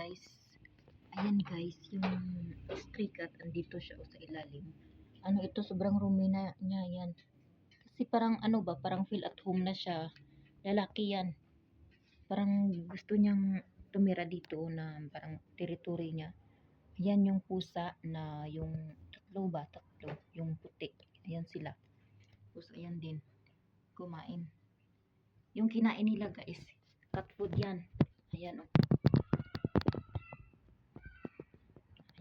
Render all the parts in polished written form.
guys. Ayan guys, yung stray cat andito siya sa ilalim. Ano ito, sobrang rumi na niya yan. Kasi parang ano ba, parang feel at home na siya. Lalaki yan. Parang gusto niyang tumira dito na parang territory niya. Ayan yung pusa na yung tatlo. Yung puti. Ayan sila. Tapos ayan din. Kumain. Yung kinain nila guys, cat food yan. Ayan o.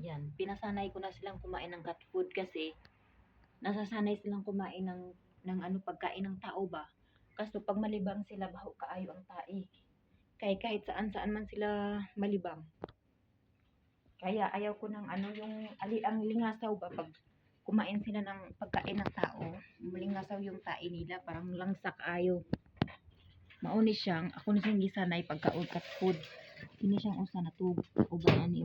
Ayan, pinasanay ko na silang kumain ng cat food kasi nasasanay silang kumain ng ano pagkain ng tao ba. Kaso pag malibang sila baho kaayo ang tai. Kaya kahit saan man sila malibang. Kaya ayaw ko ng ano yung ang lingasaw ba pag kumain sila ng pagkain ng tao. Malingasaw yung tai nila parang langsa kaayo. Mauni siyang ako na siyang gisanay pagkaon cat food. Kini siyang usa na tub uban ani.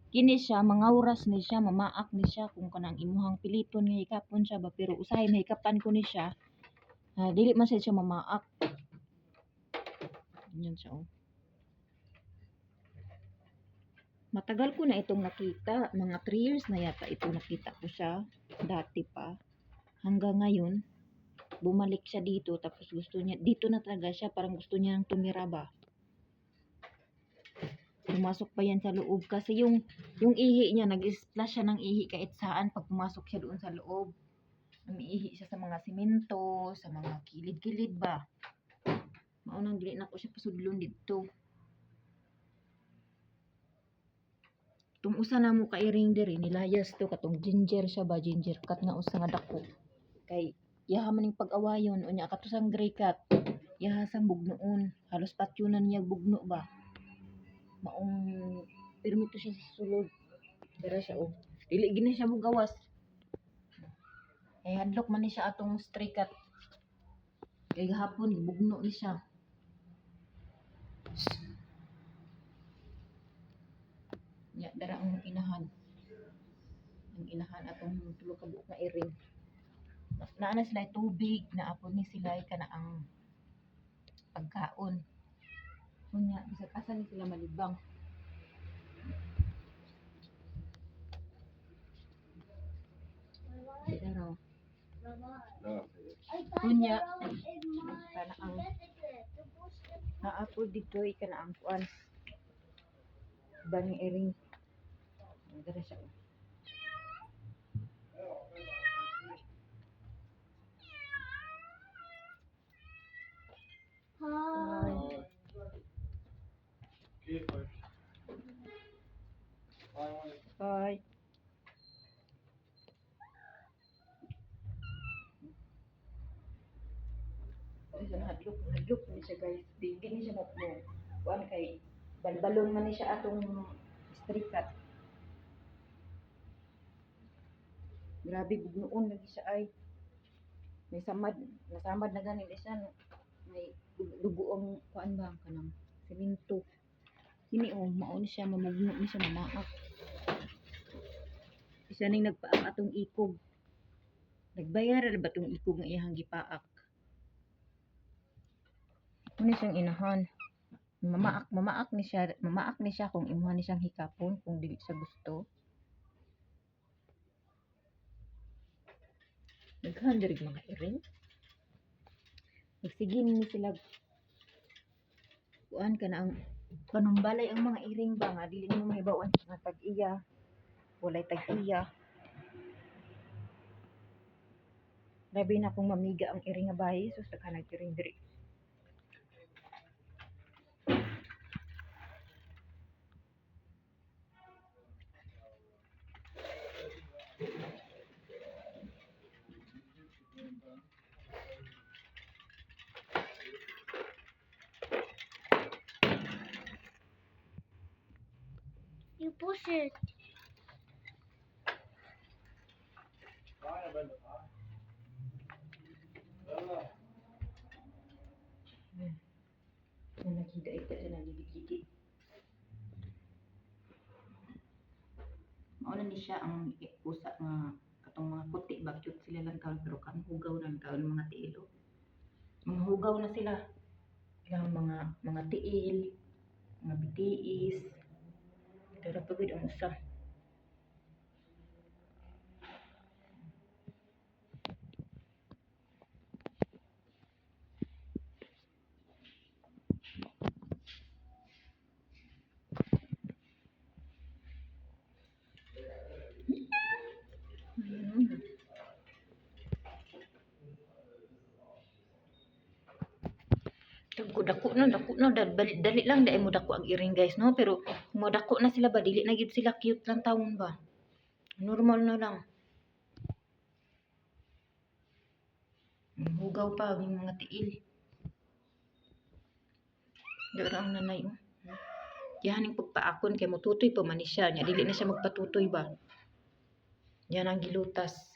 Kini siya, mangawras ni siya, mamaak ni siya kung kanang imuhang piliton nga hikapon siya ba, pero usahay mahikapan ko ni siya, dili man siya mamaak. Ganyan siya oh. Matagal ko na itong nakita, mga 3 years na yata ito nakita ko siya, dati pa. Hanggang ngayon, bumalik siya dito, tapos gusto niya, dito na talaga siya, parang gusto niya nang tumira ba. Pumasok pa yan sa loob kasi yung ihi niya, nag-splash siya ng ihi kahit saan pag pumasok siya doon sa loob. Umiihi siya sa mga simento, sa mga kilid-kilid ba. Maunang dili na ko siya pasudlon dito. Itong usa na mo kairing diri, nilayas to, katong ginger siya ba, ginger cat nga usa nga dako. Kay, yaha man yung pag-awayon, unya katusang gray cat, yaha sang bugnoon, halos patyunan niya bugno ba. Maong permito siya sa sulod. Dara siya oh. Dili gini siya mo gawas. Eh hadlok man ni siya atong stray cat. Kay gahapon bugno ni siya. Nya dara ang inahan. Ang inahan atong tulo ka buok nga iring. Naa na sila tubig, naapon ni sila kana ang pagkaon. Unya bisag asa ni sila malibang. Dara. Unya kana ang naapod dito kana ang kuan. Bang iring. Dara siya. Bye. Hadlok ni siya guys. Di ni siya mo. Kuan kay balbalon man ni siya atong stray cat. Grabe bugnoon lagi siya ay. May nasamad na gani siya. May dugo ang kuan ba kanang semento. Kini oh, mao ni siya mamugno ni siya mamaak. Isa ning nagpaak atong ikog. Nagbayar ba tong ikog nga iyang gipaak? Ano siyang inahan? Mamaak ni siya kung imuha ni siyang hikapon kung dili siya gusto. Naghan diri mga iring. Nagsige ni sila kuan kana ang panumbalay ang mga iring ba nga dili mo mahibawan nga tag-iya. Walay tag-iya. Labi na kung mamiga ang iring nga bahay, sus daghan nag-iring diri. You push it. Nakita siya nagigigit. Mauna ni siya ang pusa nga katong mga puti ba cute sila lang kaon pero kan hugaw lang kaon mga tiilo. Mga hugaw na sila. Ilang mga tiil, mga bitiis. pagod ang usa. Ayun. Dako na dali lang dai mo dako ang iring guys no, pero kung mo dako na sila ba dili na gid sila cute lang taon ba. Normal na lang. Hugaw pa ang mga tiil. Dara ang nanay oh. Yaning pagpaakon kay motutoy pa man ni siya, nya dili na siya magpatutoy ba. Yan ang gilutas.